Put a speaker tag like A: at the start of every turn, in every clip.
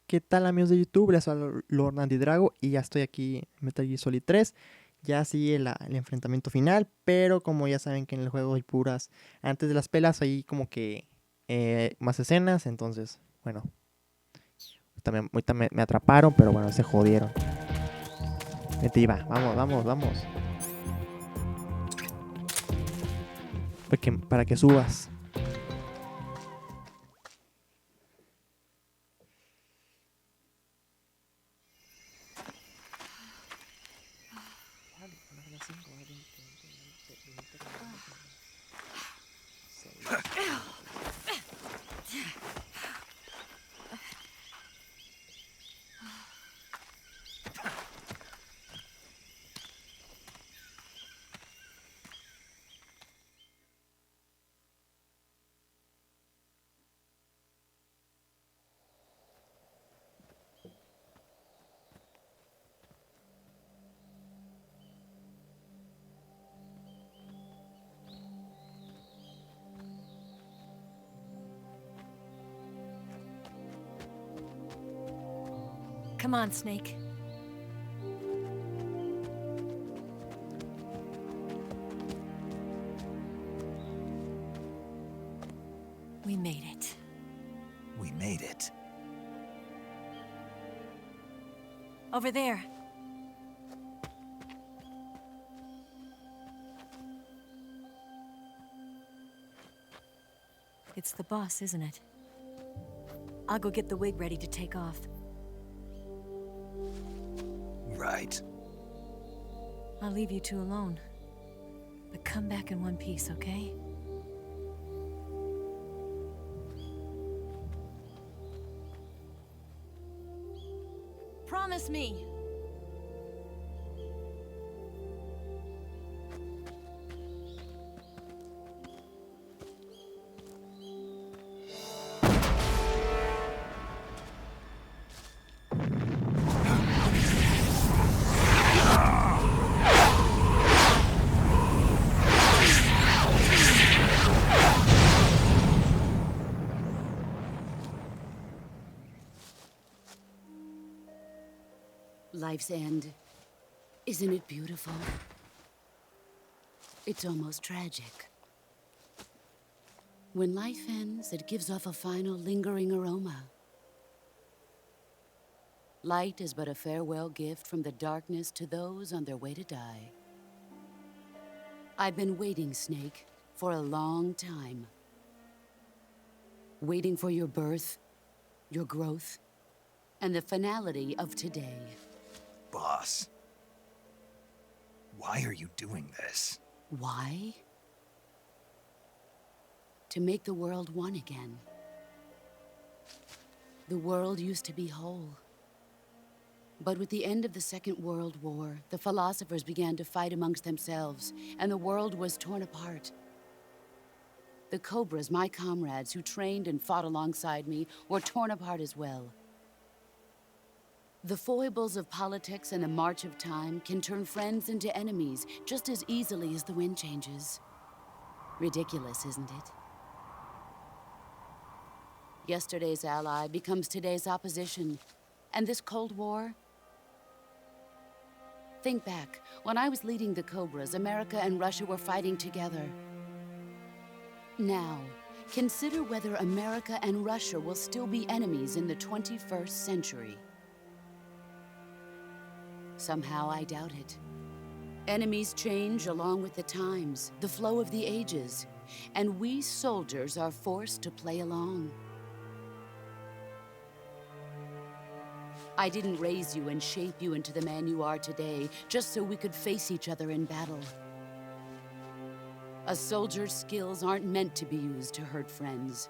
A: ¿Qué tal, amigos de YouTube? Les hablo Lord Drago y ya estoy aquí en Metal Gear Solid 3. Ya sigue el enfrentamiento final, pero como ya saben que en el juego hay puras, antes de las pelas hay como que más escenas, entonces, bueno, ahorita me atraparon, pero bueno, se jodieron. Vete, Iva, vamos, vamos, vamos. Para que subas.
B: Come on, Snake. We made it.
C: We made it.
B: Over there. It's the boss, isn't it? I'll go get the wig ready to take off.
C: Right.
B: I'll leave you two alone. But come back in one piece, okay? Promise me!
D: Life's end. Isn't it beautiful? It's almost tragic. When life ends, it gives off a final lingering aroma. Light is but a farewell gift from the darkness to those on their way to die. I've been waiting, Snake, for a long time. Waiting for your birth, your growth, and the finality of today.
C: Boss. Why are you doing this?
D: Why? To make the world one again. The world used to be whole. But with the end of the Second World War, the philosophers began to fight amongst themselves, and the world was torn apart. The Cobras, my comrades who trained and fought alongside me, were torn apart as well. The foibles of politics and the march of time can turn friends into enemies just as easily as the wind changes. Ridiculous, isn't it? Yesterday's ally becomes today's opposition. And this Cold War? Think back. When I was leading the Cobras, America and Russia were fighting together. Now, consider whether America and Russia will still be enemies in the 21st century. Somehow I doubt it. Enemies change along with the times, the flow of the ages, and we soldiers are forced to play along. I didn't raise you and shape you into the man you are today just so we could face each other in battle. A soldier's skills aren't meant to be used to hurt friends.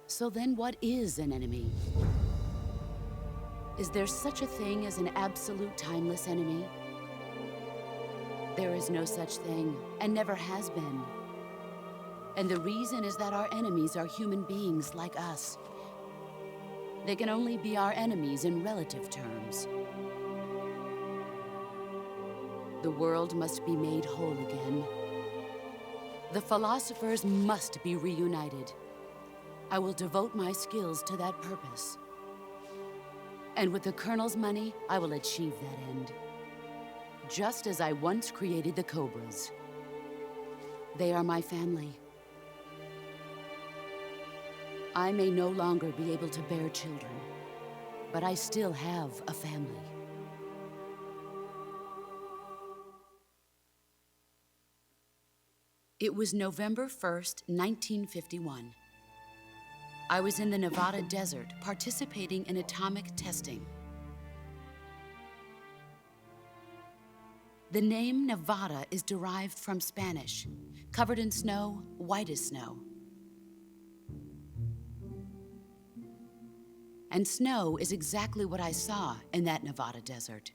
D: So then what is an enemy? Is there such a thing as an absolute timeless enemy? There is no such thing, and never has been. And the reason is that our enemies are human beings like us. They can only be our enemies in relative terms. The world must be made whole again. The philosophers must be reunited. I will devote my skills to that purpose. And with the Colonel's money, I will achieve that end. Just as I once created the Cobras. They are my family. I may no longer be able to bear children, but I still have a family. It was November 1st, 1951. I was in the Nevada desert participating in atomic testing. The name Nevada is derived from Spanish, covered in snow, white as snow. And snow is exactly what I saw in that Nevada desert.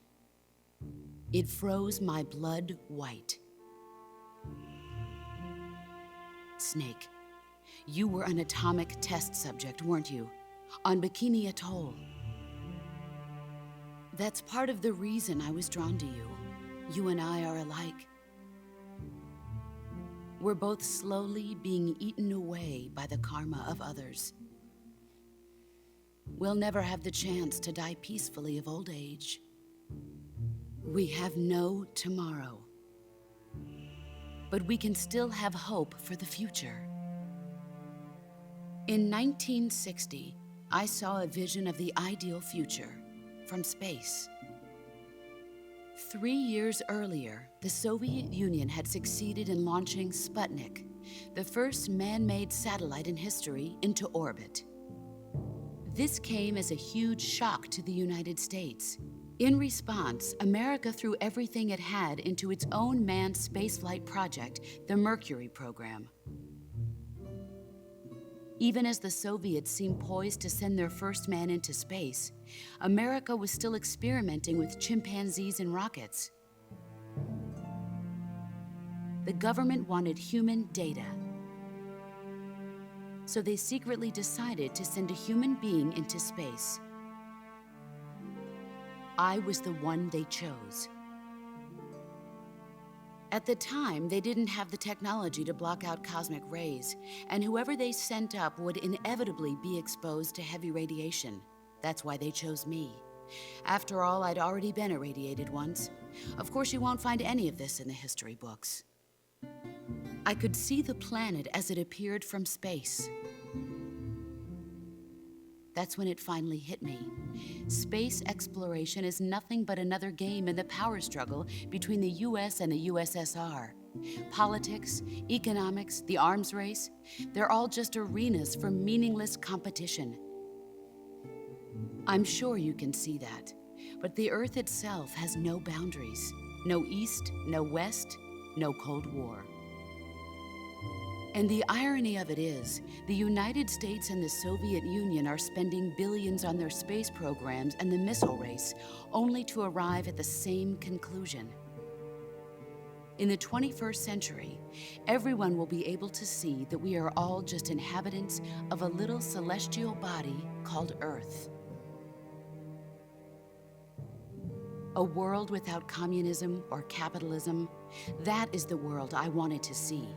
D: It froze my blood white. Snake, you were an atomic test subject, weren't you? On Bikini Atoll. That's part of the reason I was drawn to you. You and I are alike. We're both slowly being eaten away by the karma of others. We'll never have the chance to die peacefully of old age. We have no tomorrow. But we can still have hope for the future. In 1960, I saw a vision of the ideal future from space. 3 years earlier, the Soviet Union had succeeded in launching Sputnik, the first man-made satellite in history, into orbit. This came as a huge shock to the United States. In response, America threw everything it had into its own manned spaceflight project, the Mercury program. Even as the Soviets seemed poised to send their first man into space, America was still experimenting with chimpanzees and rockets. The government wanted human data. So they secretly decided to send a human being into space. I was the one they chose. At the time, they didn't have the technology to block out cosmic rays, and whoever they sent up would inevitably be exposed to heavy radiation. That's why they chose me. After all, I'd already been irradiated once. Of course, you won't find any of this in the history books. I could see the planet as it appeared from space. That's when it finally hit me. Space exploration is nothing but another game in the power struggle between the US and the USSR. Politics, economics, the arms race, they're all just arenas for meaningless competition. I'm sure you can see that, but the Earth itself has no boundaries. No East, no West, no Cold War. And the irony of it is, the United States and the Soviet Union are spending billions on their space programs and the missile race, only to arrive at the same conclusion. In the 21st century, everyone will be able to see that we are all just inhabitants of a little celestial body called Earth. A world without communism or capitalism, that is the world I wanted to see.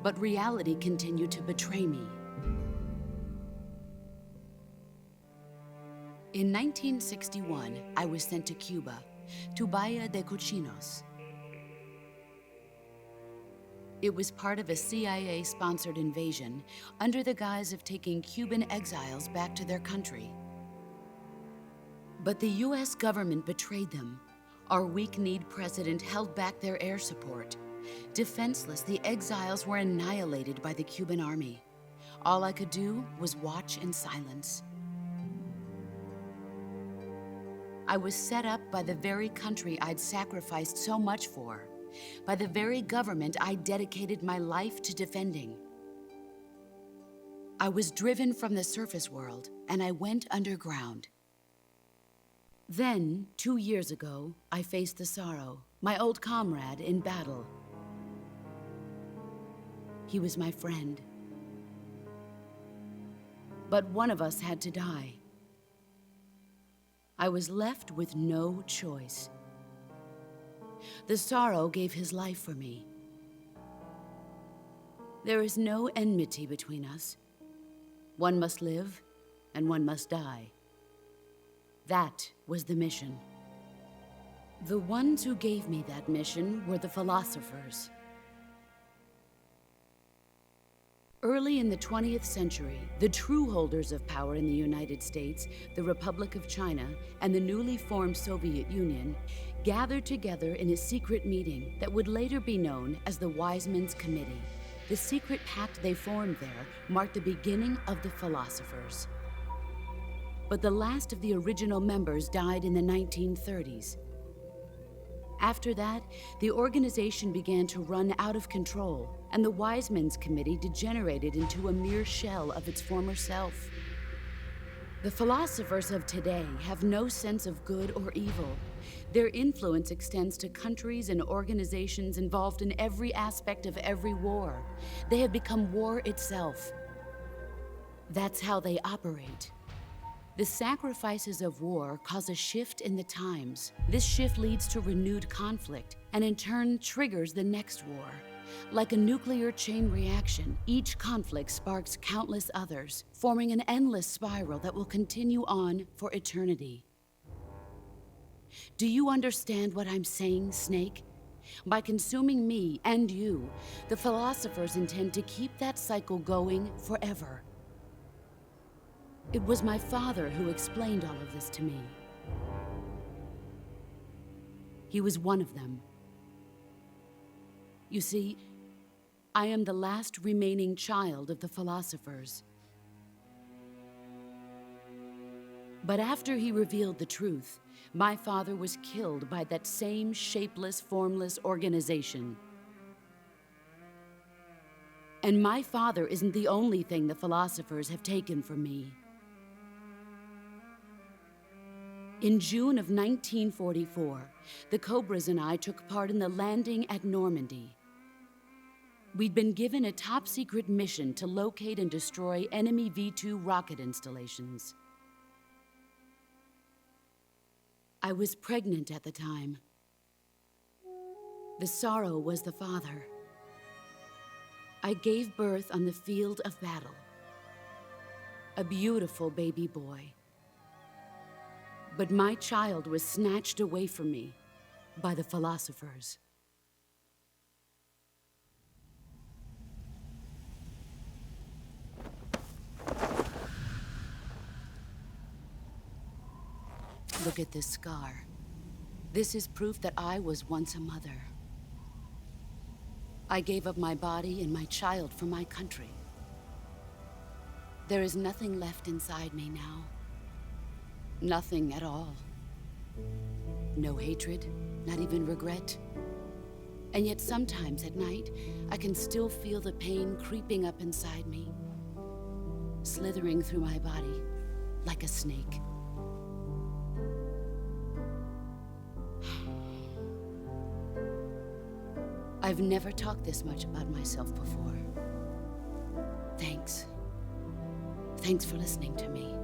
D: But reality continued to betray me. In 1961, I was sent to Cuba, to Bahia de Cochinos. It was part of a CIA-sponsored invasion under the guise of taking Cuban exiles back to their country. But the US government betrayed them. Our weak-kneed president held back their air support. Defenseless, the exiles were annihilated by the Cuban army. All I could do was watch in silence. I was set up by the very country I'd sacrificed so much for, by the very government I dedicated my life to defending. I was driven from the surface world, and I went underground. Then, 2 years ago, I faced the sorrow, my old comrade in battle. He was my friend. But one of us had to die. I was left with no choice. The sorrow gave his life for me. There is no enmity between us. One must live, and one must die. That was the mission. The ones who gave me that mission were the philosophers. Early in the 20th century, the true holders of power in the United States, the Republic of China, and the newly formed Soviet Union gathered together in a secret meeting that would later be known as the Wise Men's Committee. The secret pact they formed there marked the beginning of the philosophers. But the last of the original members died in the 1930s. After that, the organization began to run out of control, and the Wise Men's Committee degenerated into a mere shell of its former self. The philosophers of today have no sense of good or evil. Their influence extends to countries and organizations involved in every aspect of every war. They have become war itself. That's how they operate. The sacrifices of war cause a shift in the times. This shift leads to renewed conflict, and in turn triggers the next war. Like a nuclear chain reaction, each conflict sparks countless others, forming an endless spiral that will continue on for eternity. Do you understand what I'm saying, Snake? By consuming me and you, the philosophers intend to keep that cycle going forever. It was my father who explained all of this to me. He was one of them. You see, I am the last remaining child of the philosophers. But after he revealed the truth, my father was killed by that same shapeless, formless organization. And my father isn't the only thing the philosophers have taken from me. In June of 1944, the Cobras and I took part in the landing at Normandy. We'd been given a top-secret mission to locate and destroy enemy V-2 rocket installations. I was pregnant at the time. The sorrow was the father. I gave birth on the field of battle. A beautiful baby boy. But my child was snatched away from me by the philosophers. Look at this scar. This is proof that I was once a mother. I gave up my body and my child for my country. There is nothing left inside me now. Nothing at all. No hatred, not even regret. And yet sometimes at night, I can still feel the pain creeping up inside me, slithering through my body like a snake. I've never talked this much about myself before. Thanks. Thanks for listening to me.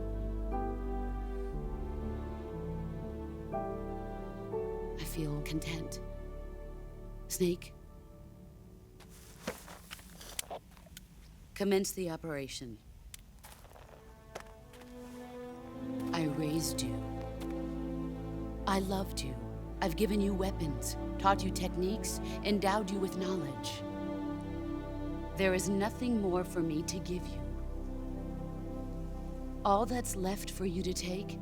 D: I feel content. Snake, commence the operation. I raised you. I loved you. I've given you weapons, taught you techniques, endowed you with knowledge. There is nothing more for me to give you. All that's left for you to take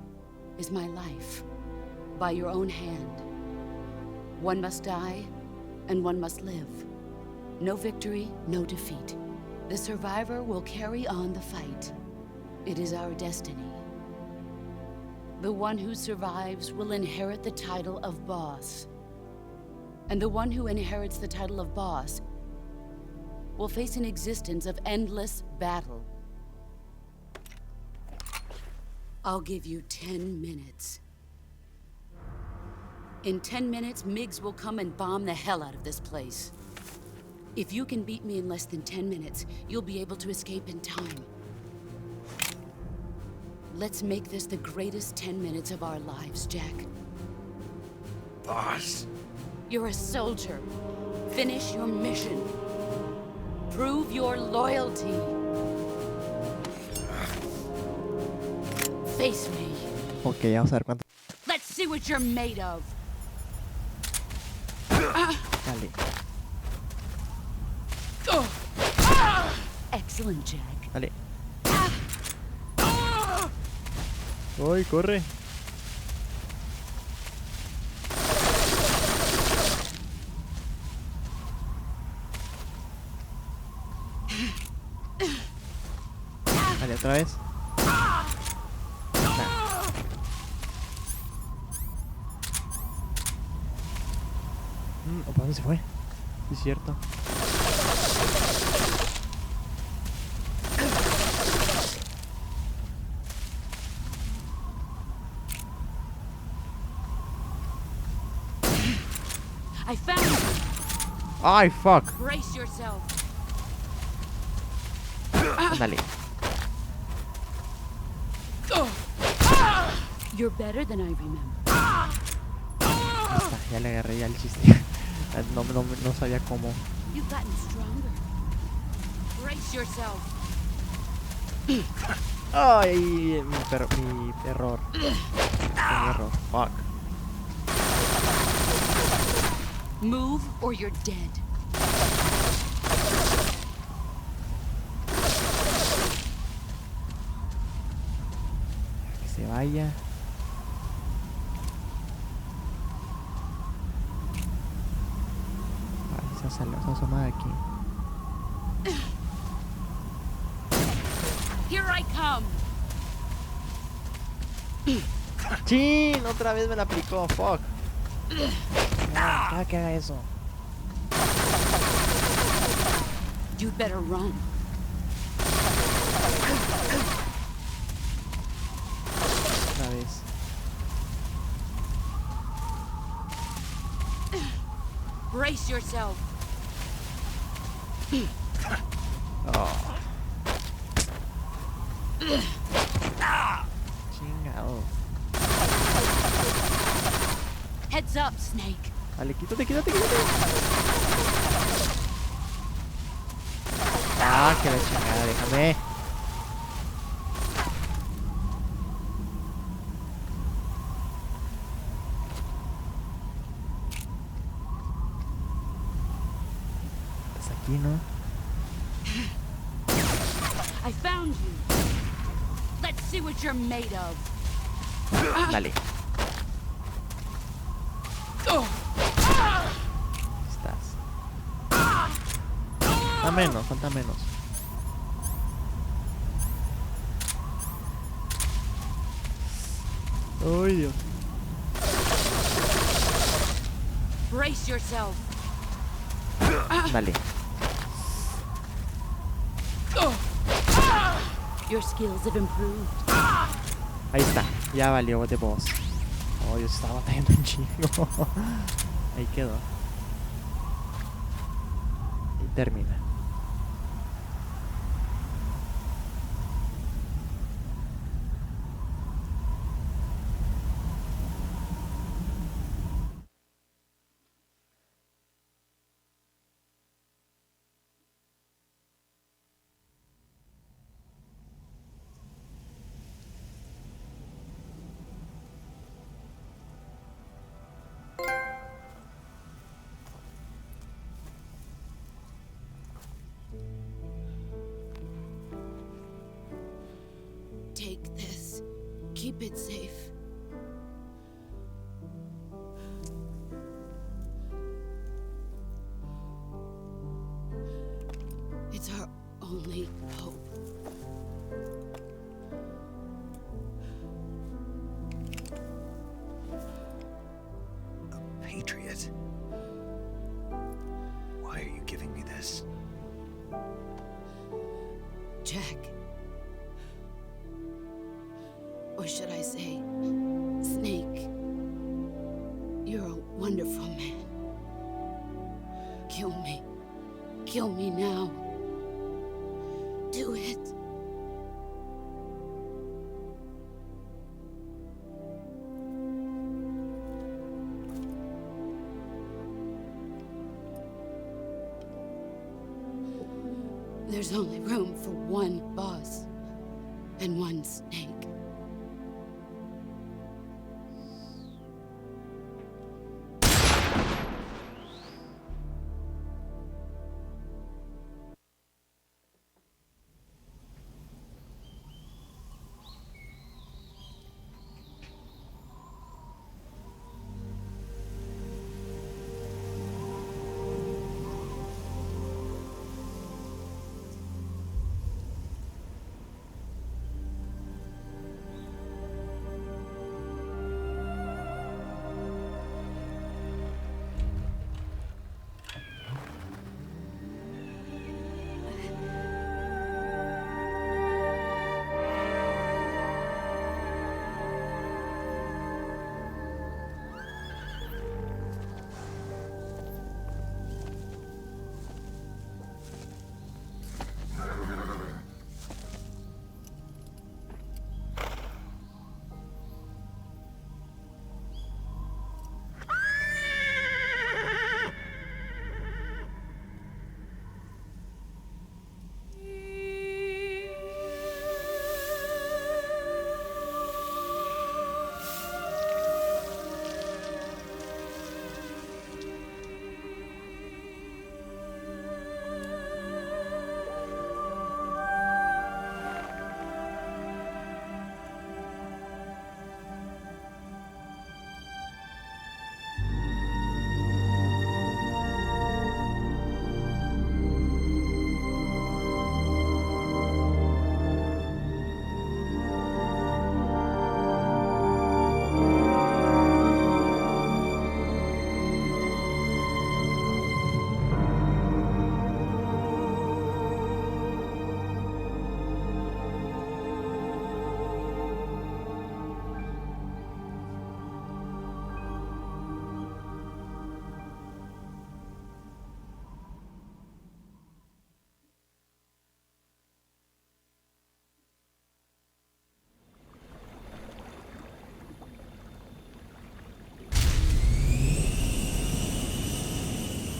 D: is my life, by your own hand. One must die, and one must live. No victory, no defeat. The survivor will carry on the fight. It is our destiny. The one who survives will inherit the title of boss. And the one who inherits the title of boss will face an existence of endless battle. I'll give you 10 minutes. In 10 minutes, MiGs will come and bomb the hell out of this place. If you can beat me in less than 10 minutes, you'll be able to escape in time. Let's make this the greatest 10 minutes of our lives, Jack.
C: Boss,
D: You're a soldier. Finish your mission. Prove your loyalty. Face me.
A: Ok, vamos a ver cuánto.
D: Let's see what you're made of.
A: Dale.
D: Excellent, Jack.
A: Dale. ¡Uy, corre! Dale, otra vez. ¿Para dónde se fue? Sí, es cierto.
D: I found you.
A: ¡Ay, fuck!
D: Brace yourself.
A: Dale.
D: You're better than I remember.
A: Ya está, ya le agarré ya el chiste. No sabía cómo.
D: You've gotten stronger. Brace yourself.
A: ¡Ay! Mi error. Mi error. Fuck.
D: Move or you're dead.
A: Que se vaya. Ay, se asoma de aquí.
D: Here I come.
A: ¡Chin! Otra vez me la aplicó. Fuck. Que haga eso.
D: You'd better run.
A: Otra vez.
D: Brace yourself.
A: Oh. Chingado.
D: Heads up, Snake.
A: Dale, quítate. Ah, que la chingada, déjame. Estás aquí, ¿no?
D: I found you. Let's see what you're made of.
A: Dale. Estás. Falta menos. Ay, Dios.
D: Brace yourself.
A: Dale.
D: Your skills have improved.
A: Ahí está. Ya valió de boss. Oh, Dios, estaba batallando un chingo. Ahí quedó. Y termina.
D: Take this. Keep it safe. It's our only hope.
C: A patriot? Why are you giving me this?
D: Jack. Or should I say, Snake. You're a wonderful man. Kill me. Kill me now. Do it. There's only room for one boss and one snake.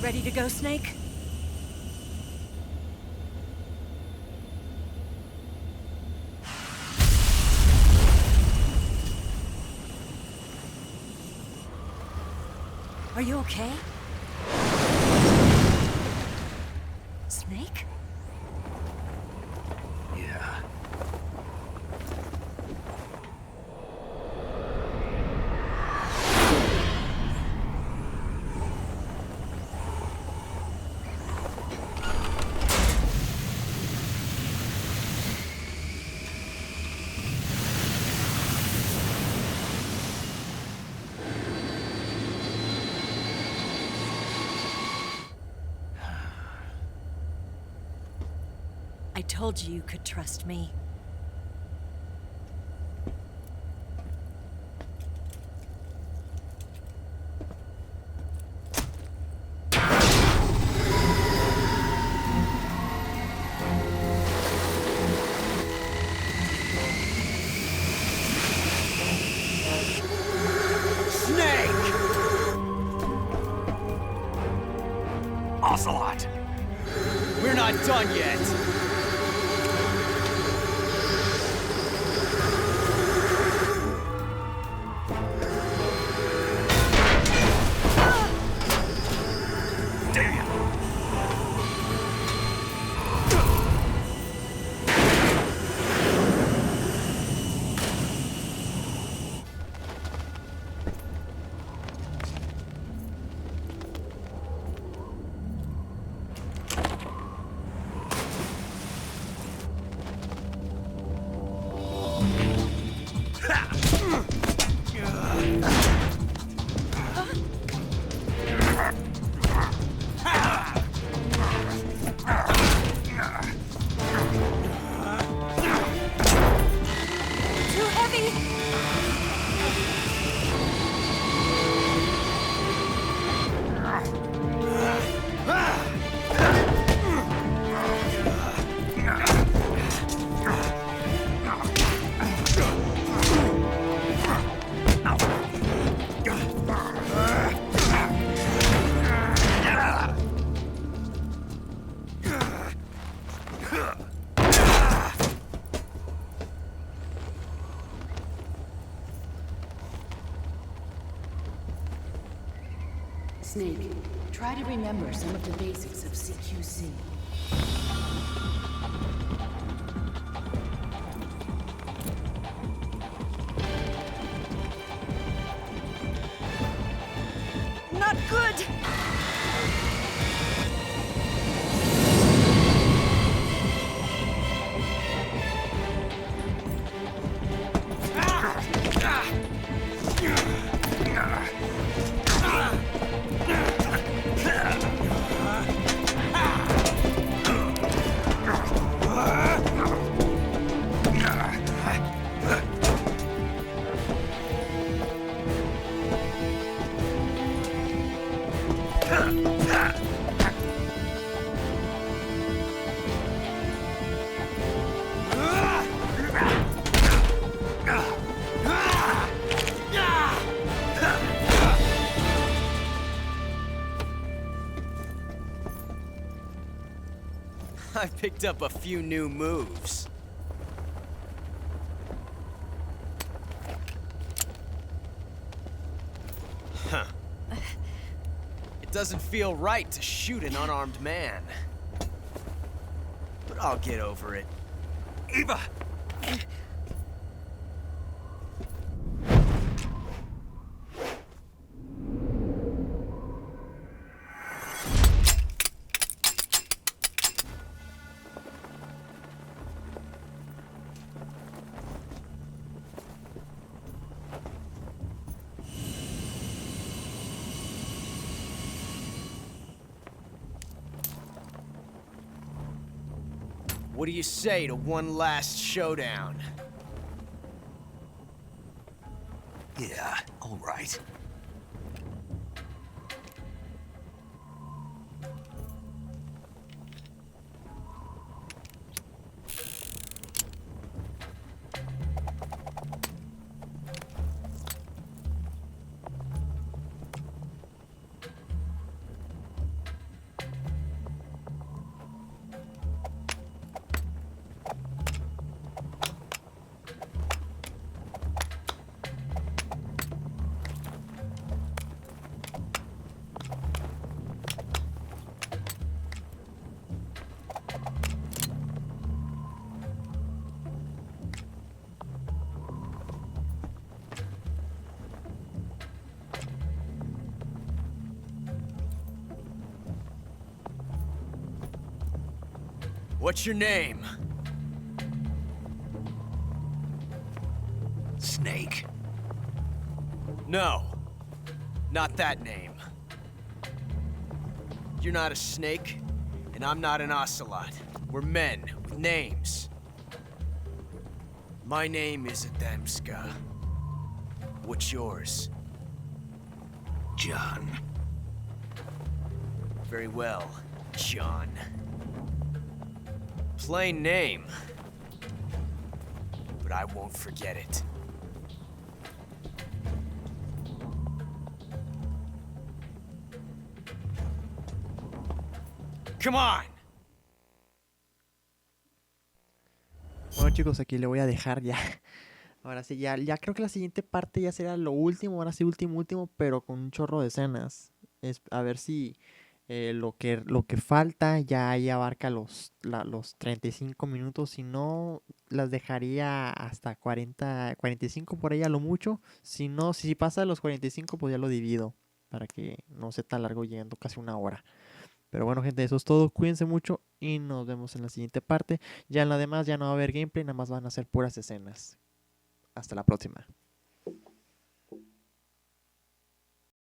B: Ready to go, Snake? Are you okay? Snake?
C: Yeah.
B: I told you you could trust me.
C: Snake! Ocelot! We're not done yet!
D: Snake, try to remember some of the basics of CQC.
B: Not good!
C: I picked up a few new moves. Huh. It doesn't feel right to shoot an unarmed man. But I'll get over it. Eva! What do you say to one last showdown?
E: Yeah, all right.
C: What's your name?
E: Snake.
C: No, not that name. You're not a snake, and I'm not an ocelot. We're men with names. My name is Adamska. What's yours?
E: John.
C: Very well, John. Plain name, but I won't forget it. Come on!
A: Bueno chicos, aquí le voy a dejar ya. Ahora sí, ya creo que la siguiente parte ya será lo último, ahora sí último, pero con un chorro de escenas. A ver si lo que falta ya ahí abarca los 35 minutos, si no las dejaría hasta 45 por ahí a lo mucho. Si no, si pasa de los 45 pues ya lo divido para que no sea tan largo, llegando casi una hora. Pero bueno gente, eso es todo, cuídense mucho y nos vemos en la siguiente parte. Ya en la demás ya no va a haber gameplay, nada más van a ser puras escenas. Hasta la próxima.